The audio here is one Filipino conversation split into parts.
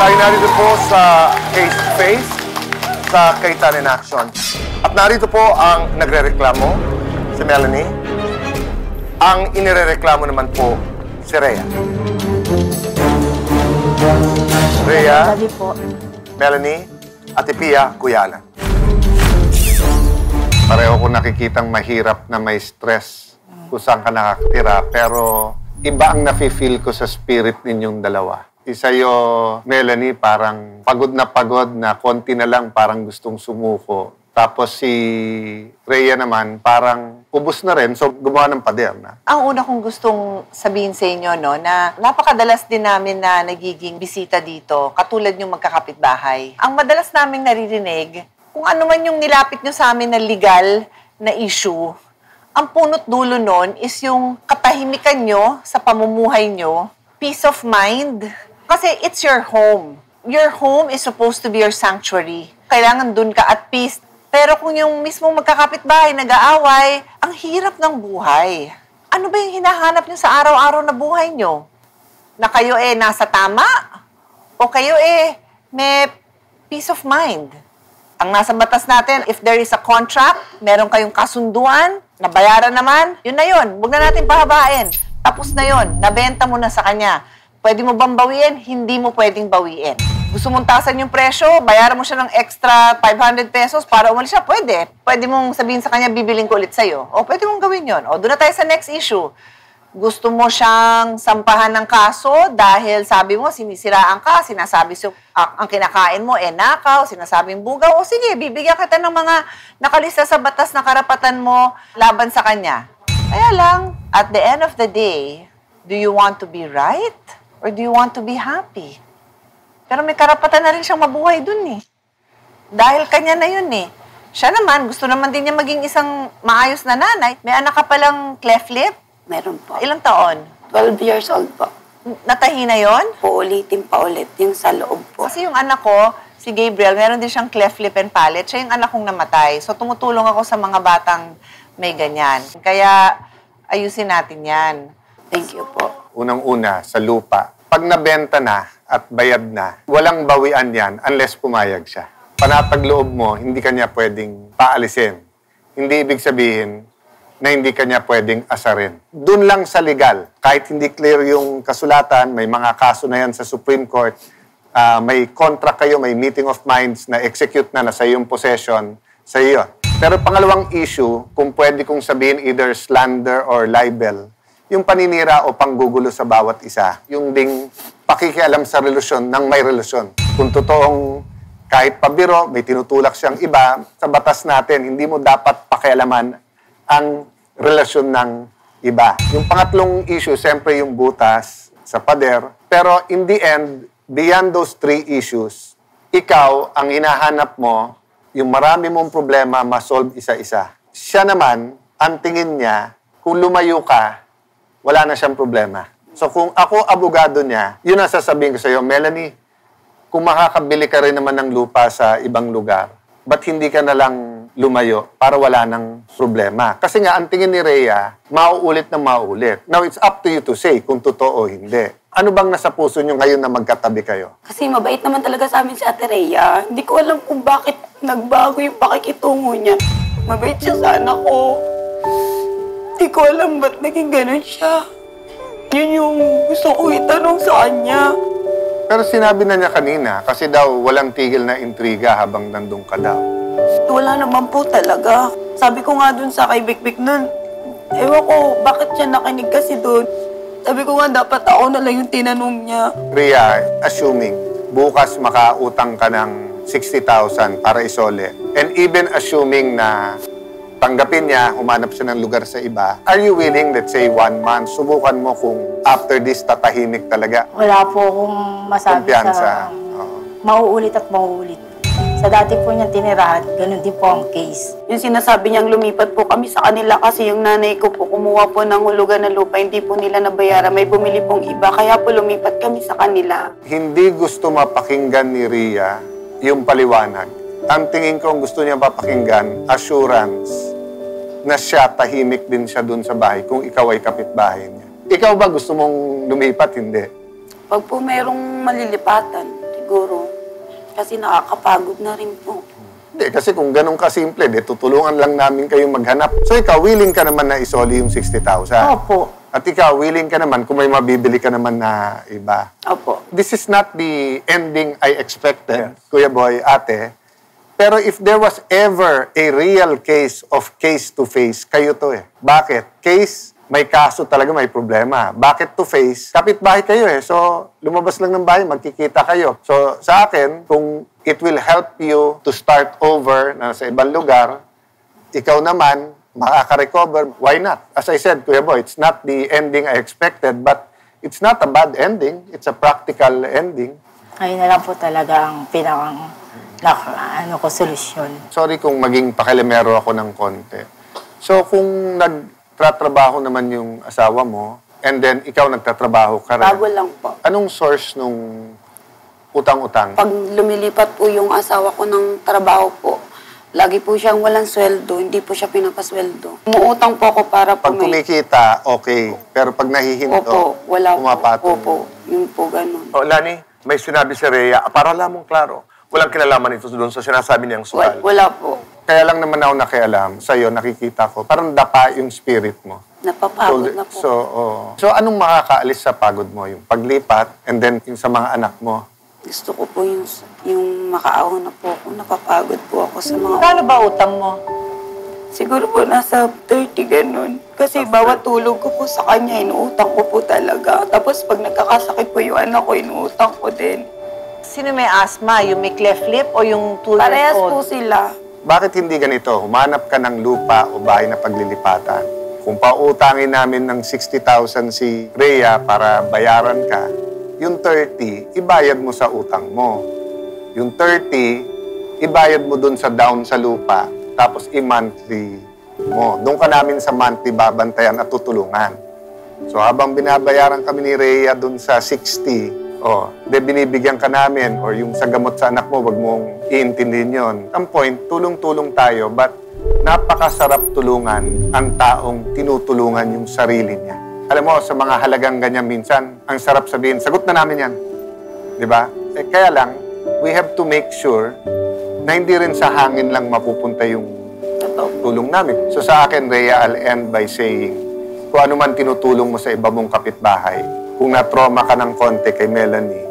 Tayo narito po sa Face to Face sa Kaitan in Action. At narito po ang nagre-reklamo, si Melanie. Ang inirereklamo naman po, si Rhea. Rhea, Melanie, Ate Pia, Kuyalan. Pareho ko nakikitang mahirap na may stress kung saan ka nakakatira, pero iba ang nafe-feel ko sa spirit ninyong dalawa. Isa yo, Melanie, parang pagod na konti na lang parang gustong sumuko. Tapos si Rhea naman parang ubos na rin, so gumawa ng pader na. Ang una kong gustong sabihin sa inyo, no, na napakadalas din namin na nagiging bisita dito, katulad yung magkakapitbahay. Ang madalas naming naririnig, kung ano man yung nilapit nyo sa amin na legal na issue, ang punot dulo nun is yung katahimikan nyo sa pamumuhay nyo, peace of mind. Kasi it's your home. Your home is supposed to be your sanctuary. Kailangan dun ka at peace. Pero kung yung mismong magkakapitbahay, nag-aaway, ang hirap ng buhay. Ano ba yung hinahanap nyo sa araw-araw na buhay nyo? Na kayo nasa tama? O kayo may peace of mind? Ang nasa batas natin, if there is a contract, meron kayong kasunduan, nabayaran naman, yun na yun. Huwag na natin pahabain. Tapos na yun. Nabenta mo na sa kanya. Pwede mo bang bawiin? Hindi mo pwedeng bawiin. Gusto mong tasan yung presyo, bayaran mo siya ng extra 500 pesos para umalis siya, pwede. Pwede mong sabihin sa kanya, bibiling ko ulit sa'yo. O pwede mong gawin yon. O doon na tayo sa next issue. Gusto mo siyang sampahan ng kaso dahil sabi mo, sinisiraan ka, sinasabi ang kinakain mo, nakaw, sinasabing bugaw. O sige, bibigyan kita ng mga nakalista sa batas na karapatan mo laban sa kanya. Kaya lang, at the end of the day, do you want to be right? Or do you want to be happy? Pero may karapatan na rin siyang mabuhay dun Dahil kanya na yun Siya naman, gusto naman din niya maging isang maayos na nanay. May anak ka palang cleft lip? Meron po. Ilang taon? 12 years old po. Natahi na yun? Uulitin pa ulit yung sa loob po. Kasi yung anak ko, si Gabriel, meron din siyang cleft lip and palate. Siya yung anak kong namatay. So tumutulong ako sa mga batang may ganyan. Kaya ayusin natin yan. Thank you po. Unang-una, sa lupa. Pag nabenta na at bayad na, walang bawian yan unless pumayag siya. Panatag loob mo, hindi kanya pwedeng paalisin. Hindi ibig sabihin na hindi kanya pwedeng asarin. Doon lang sa legal. Kahit hindi clear yung kasulatan, may mga kaso na yan sa Supreme Court, may contract kayo, may meeting of minds na execute na nasa iyong possession, sa iyo. Pero pangalawang issue, kung pwede kong sabihin either slander or libel, yung paninira o panggugulo sa bawat isa, yung ding pakikialam sa relasyon ng may relasyon. Kung totoong kahit pabiro, may tinutulak siyang iba, sa batas natin, hindi mo dapat pakialaman ang relasyon ng iba. Yung pangatlong issue, siyempre yung butas sa pader. Pero in the end, beyond those three issues, ikaw ang hinahanap mo, yung marami mong problema, ma-solve isa-isa. Siya naman, ang tingin niya, kung lumayo ka, wala na siyang problema. So kung ako abogado niya, yun ang sasabihin ko sa iyo, Melanie, kung makakabili ka rin naman ng lupa sa ibang lugar, ba't hindi ka na lang lumayo para wala ng problema? Kasi nga, ang tingin ni Rhea, mauulit na mauulit. Now, it's up to you to say kung totoo o hindi. Ano bang nasa puso niyo ngayon na magkatabi kayo? Kasi mabait naman talaga sa amin si Ate Rhea. Hindi ko alam kung bakit nagbago yung pakikitungo niya. Mabait siya sa anak ko. Hindi ko alam ba't naging ganun siya. Yun yung gusto ko itanong sa kanya. Pero sinabi na niya kanina, kasi daw walang tigil na intriga habang nandun ka daw. Wala naman po talaga. Sabi ko nga dun sa kay Bikbik nun, ewan ko, bakit siya nakinig kasi dun? Sabi ko nga, dapat ako na lang yung tinanong niya. Rhea, assuming bukas makautang ka ng 60,000 para isole, and even assuming na tanggapin niya, humanap siya ng lugar sa iba, are you willing, let's say, 1 month, subukan mo kung after this tatahimik talaga? Wala po akong masabi kumpiyansa. sa mauulit at mauulit. Sa dati po niyang tinirahan, ganun din po ang case. Yung sinasabi niyang lumipat po kami sa kanila kasi yung nanay ko po kumuha po ng hulugan ng lupa, hindi po nila nabayaran, may bumili pong iba, kaya po lumipat kami sa kanila. Hindi gusto mapakinggan ni Rhea yung paliwanag. Ang tingin ko, gusto niya mapakinggan, assurance na siya, tahimik din siya dun sa bahay kung ikaw ay kapitbahay niya. Ikaw ba gusto mong lumipat? Hindi. Pag po mayroong malilipatan, siguro. Kasi nakakapagod na rin po. Hindi, kasi kung ganun kasimple, tutulungan lang namin kayong maghanap. So ikaw, willing ka naman na isoli yung 60,000? Opo. At ikaw, willing ka naman kung may mabibili ka naman na iba. Opo. This is not the ending I expected, Kuya Boy, ate. Pero if there was ever a real case of case-to-face, kayo to eh. Bakit? Case, may kaso talaga, may problema. Bakit to face? Kapitbahay kayo eh. So, lumabas lang ng bahay, magkikita kayo. So, sa akin, kung it will help you to start over na sa ibang lugar, ikaw naman, makaka-recover, why not? As I said, Kuya Boy, it's not the ending I expected, but it's not a bad ending. It's a practical ending. Ayun na lang po talaga ang pinakang solusyon. Sorry kung maging pakilimero ako ng konti. So, kung nagtatrabaho naman yung asawa mo, and then ikaw nagtatrabaho ka rin. Bago lang po. Anong source nung utang-utang? Pag lumilipat po yung asawa ko ng trabaho po, lagi po siyang walang sweldo, hindi po siya pinapasweldo. Umuutang po ako para po Pag kumikita, okay. Pero pag nahihinto, Opo, wala pumapatong. po. Opo, yun po ganun. O, Lani, may sinabi si Rhea, para lamang klaro, walang kinalaman ito doon sa sinasabi niyang sugal. Wala po. Kaya lang naman ako nakialam. Sa'yo, nakikita ko. Parang dapa yung spirit mo. Napapagod na po. So, anong makakaalis sa pagod mo? Yung paglipat, and then yung sa mga anak mo? Gusto ko po yung makaahon na po ako. Napapagod po ako sa mga... Kano ba utang mo? Siguro po nasa 30 ganun. Kasi bawat tulog ko po sa kanya, inuutang ko po talaga. Tapos pag nagkakasakit po yung anak ko, inuutang ko din. Sino may asthma? Yung may cleft lip o yung 2 years Parehas old? po sila. Bakit hindi ganito? Humanap ka ng lupa o bahay na paglilipatan. Kung pautangin namin ng 60,000 si Rhea para bayaran ka, yung 30, ibayad mo sa utang mo. Yung 30, ibayad mo dun sa down sa lupa, tapos i-monthly mo. Doon ka namin sa monthly babantayan at tutulungan. So habang binabayaran kami ni Rhea dun sa 60, binibigyan ka namin, or yung sa gamot sa anak mo, wag mong iintindihin yun. Ang point, tulong-tulong tayo, but napakasarap tulungan ang taong tinutulungan yung sarili niya. Alam mo, sa mga halagang ganyan minsan, ang sarap sabihin, sagot na namin yan. Di ba? Kaya lang, we have to make sure na hindi rin sa hangin lang mapupunta yung tulong namin. So sa akin, Rhea, I'll end by saying, kung ano man tinutulong mo sa iba mong kapitbahay, kung na-trauma ka ng konti kay Melanie,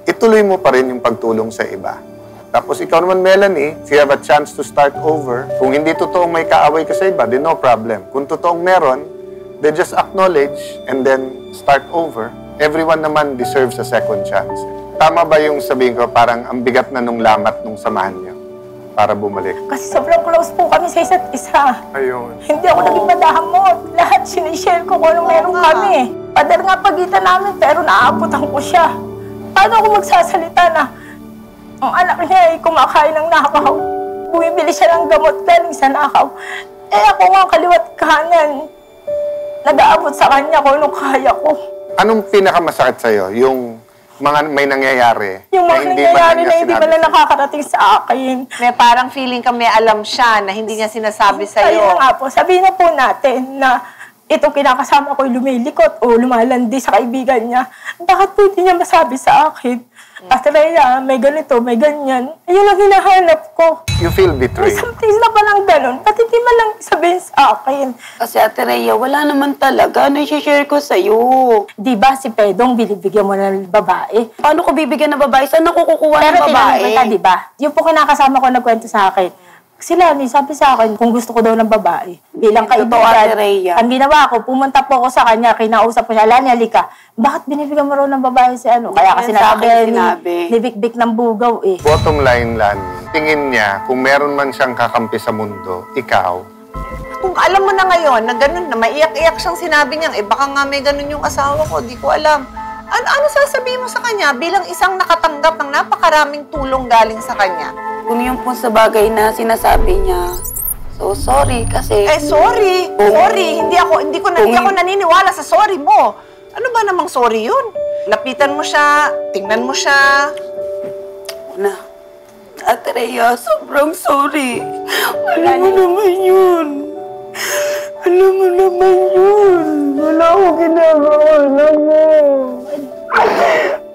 ituloy mo pa rin yung pagtulong sa iba. Tapos ikaw naman, Melanie, if you have a chance to start over, kung hindi totoong may kaaway ka sa iba, then no problem. Kung totoong meron, then just acknowledge and then start over. Everyone naman deserves a second chance. Tama ba yung sabihin ko, parang ang bigat na nung lamat nung samahan niyo para bumalik? Kasi sobrang close po kami sa isa't isa. Ayun. Hindi ako naging madahamot. Lahat sinishare ko kung anong meron kami. Padar nga pagitan namin, pero naaabutan ko siya. Paano ako magsasalita na ang anak niya ay kumakain ng nakaw? Bumibili siya ng gamot galing sa nakaw. Eh ako nga kaliwat kanan. Nag-aabot sa kanya kung anong kaya ko. Anong pinakamasakit sa'yo? Yung mga may nangyayari? Yung mga nangyayari na hindi ba na nakakarating sa akin. May parang feeling ka may alam siya na hindi niya sinasabi Ayun sa'yo. na nga po, sabihin na po natin na itong kinakasama ko lumilikot o lumalandi sa kaibigan niya. Bakit po hindi niya masabi sa akin? Ate Rhea, may ganito, may ganyan. Ayun ang hinahanap ko. You feel May betrayed? something na pa lang ganun. Pati di man lang sabihin sa akin. Kasi Ate Rhea, wala naman talaga. Ano i-share ko sa'yo? Di ba si Pedong binibigyan mo ng babae? Paano ko bibigyan ng babae? Saan ako kukuha Pero ng babae? tinanong kita, di ba? Yung po kinakasama ko nagkwento sa akin. Sila, sabi sa akin, kung gusto ko daw ng babae. Bilang Totoo, Ate kaibigan, Rhea. ang ginawa ko, pumunta po ako sa kanya, kinausap ko siya, Lani, halika. Bakit binibigyan mo raw ng babae si ano? Kaya kasi Yan sa akin sinabi ni Bik-Bik ng bugaw eh. Bottom line, Lan, tingin niya, kung meron man siyang kakampi sa mundo, ikaw, Kung alam mo na ngayon na ganun na, maiyak-iyak siyang sinabi niya, baka nga may ganun yung asawa ko, di ko alam. Ano sasabihin mo sa kanya bilang isang nakatanggap ng napakaraming tulong galing sa kanya? Kung yun po sa bagay na sinasabi niya, so sorry kasi... Sorry. Sorry. Hindi ako naniniwala sa sorry mo. Ano ba namang sorry yun? Lapitan mo siya, tingnan mo siya. Na, Ate Rhea, sobrang sorry. Alam mo naman yun. Alam mo naman yun. Wala akong ginagawa. Alam mo.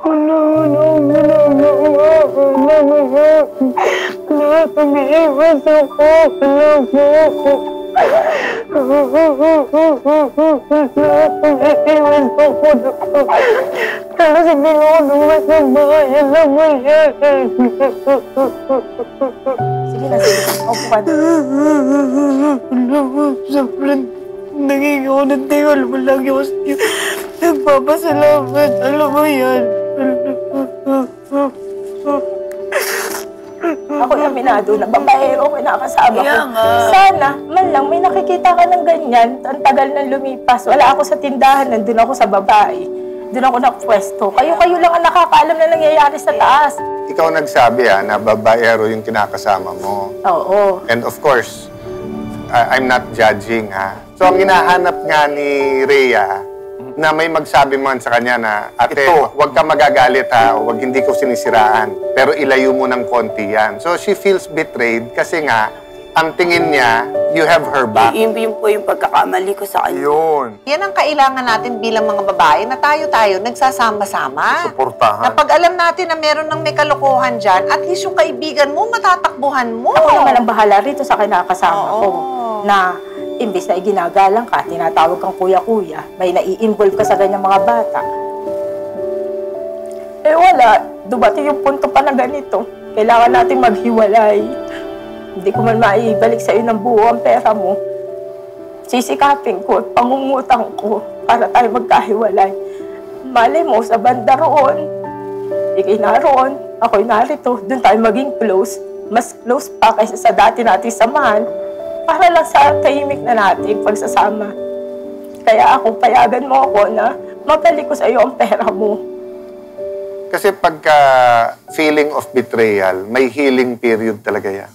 Wala akong ginagawa. Umiiwas ako. Umiiwas ako. Tapos hindi ko lumas ng bahay. Alam mo yan. Sige na, sige. Opo ka na. Alam mo, sobrang naging ako ng tingal mo lagi ako sa'yo. Nagpapasalamat. Alam mo yan. Ako yung minado na babaero ko nakasama ko. Sana, man lang, may nakikita ka ng ganyan. Ang tagal nang lumipas. Wala ako sa tindahan, nandun ako sa babae. Doon ako napwesto. Kayo lang ang nakakaalam na nangyayari sa taas. Ikaw nagsabi na babaero yung kinakasama mo. Oo. And of course, I'm not judging So ang hinahanap nga ni Rhea, na may magsabi man sa kanya na, ate, huwag ka magagalit huwag hindi ko sinisiraan, pero ilayo mo ng konti yan. So she feels betrayed kasi nga, ang tingin niya, you have her back. Yun po yung pagkakamali ko sa kanya. Yun. Yan ang kailangan natin bilang mga babae na tayo-tayo nagsasama-sama. Suportahan. Na pag alam natin na meron ng may kalokohan dyan, at least yung kaibigan mo, matatakbuhan mo. Ako naman ang bahala rito sa kinakasama ko. Na imbis na iginagalang ka, tinatawag kang kuya-kuya, may nai-involve ka sa ganyang mga bata. Eh wala, dumating yung punto pa na ganito. Kailangan natin maghiwalay. Hindi ko man maibalik sa iyo ng buo ang pera mo. Sisikapin ko at pangungutang ko para tayo magkahiwalay. Malay mo sa banda roon. Ikay naroon, ako'y narito. Doon tayo maging close. Mas close pa kaysa sa dati nating samahan. Para lang sa tahimik na natin pagsasama. Kaya ako, payagan mo ako na mabalik ko sa iyo ang pera mo. Kasi pagka feeling of betrayal, may healing period talaga yan.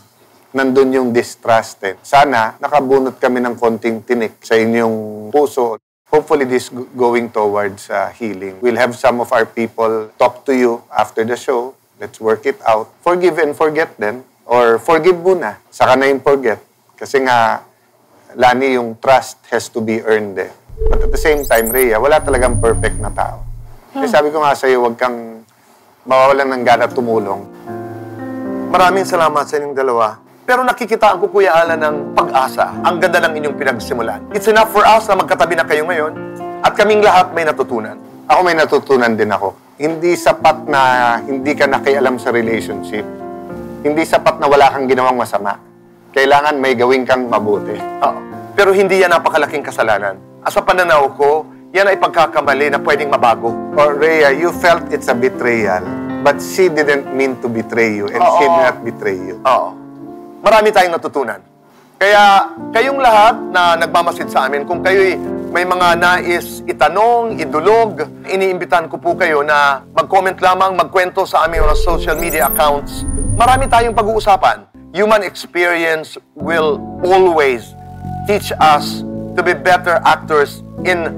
Nandun yung distrust. Sana nakabunot kami ng konting tinik sa inyong puso. Hopefully this going towards healing. We'll have some of our people talk to you after the show. Let's work it out. Forgive and forget then. Or forgive muna. Saka na yung forget. Kasi nga, Lani, yung trust has to be earned But at the same time, Rhea, wala talagang perfect na tao. Kaya sabi ko nga sa'yo, huwag kang mawawalan ng gana tumulong. Maraming salamat sa inyong dalawa. Pero nakikitaan ko, Kuya Alan, ng pag-asa. Ang ganda ng inyong pinagsimulan. It's enough for us na magkatabi na kayo ngayon at kaming lahat may natutunan. Ako may natutunan din ako. Hindi sapat na hindi ka nakialam sa relationship. Hindi sapat na wala kang ginawang masama. Kailangan may gawin kang mabuti. Pero hindi yan napakalaking kasalanan. Sa pananaw ko, yan ay pagkakamali na pwedeng mabago. Or Rhea, you felt it's a betrayal, but she didn't mean to betray you and she did not betray you. Oo. Marami tayong natutunan. Kaya kayong lahat na nagmamasid sa amin, kung kayo'y may mga nais itanong, idulog, iniimbitan ko po kayo na mag-comment lamang, magkwento sa aming mga social media accounts. Marami tayong pag-uusapan. Human experience will always teach us to be better actors in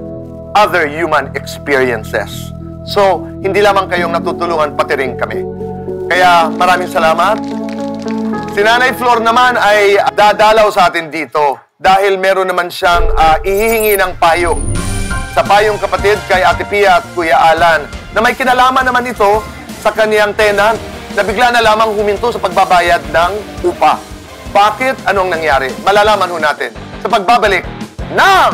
other human experiences. So, hindi lamang kayong natutulungan, pati rin kami. Kaya maraming salamat. Si Nanay Flor naman ay dadalaw sa atin dito dahil meron naman siyang ihihingi ng payo sa payong kapatid kay Ate Pia at Kuya Alan na may kinalaman naman ito sa kaniyang tenant na bigla na lamang huminto sa pagbabayad ng upa. Bakit? Anong nangyari? Malalaman ho natin sa pagbabalik ng...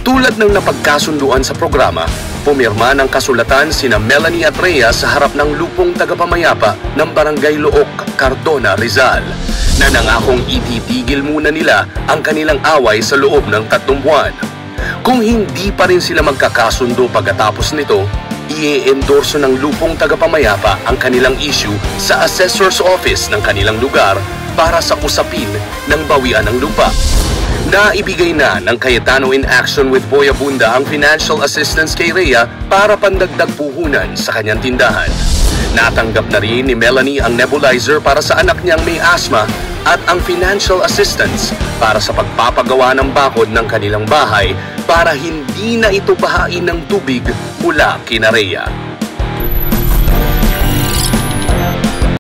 Tulad ng napagkasunduan sa programa, pumirma ng kasulatan sina Melanie at Rhea sa harap ng lupong tagapamayapa ng Barangay Look, Cardona, Rizal, na nangakong ititigil muna nila ang kanilang away sa loob ng 3 buwan. Kung hindi pa rin sila magkakasundo pagkatapos nito, i-endorso ng lupong tagapamayapa ang kanilang issue sa assessor's office ng kanilang lugar para sa usapin ng bawian ng lupa. Naibigay na ng Cayetano in Action with Boy Abunda ang financial assistance kay Rhea para pandagdag puhunan sa kanyang tindahan. Natanggap na rin ni Melanie ang nebulizer para sa anak niyang may asthma at ang financial assistance para sa pagpapagawa ng bakod ng kanilang bahay para hindi na ito bahain ng tubig mula kina Rhea.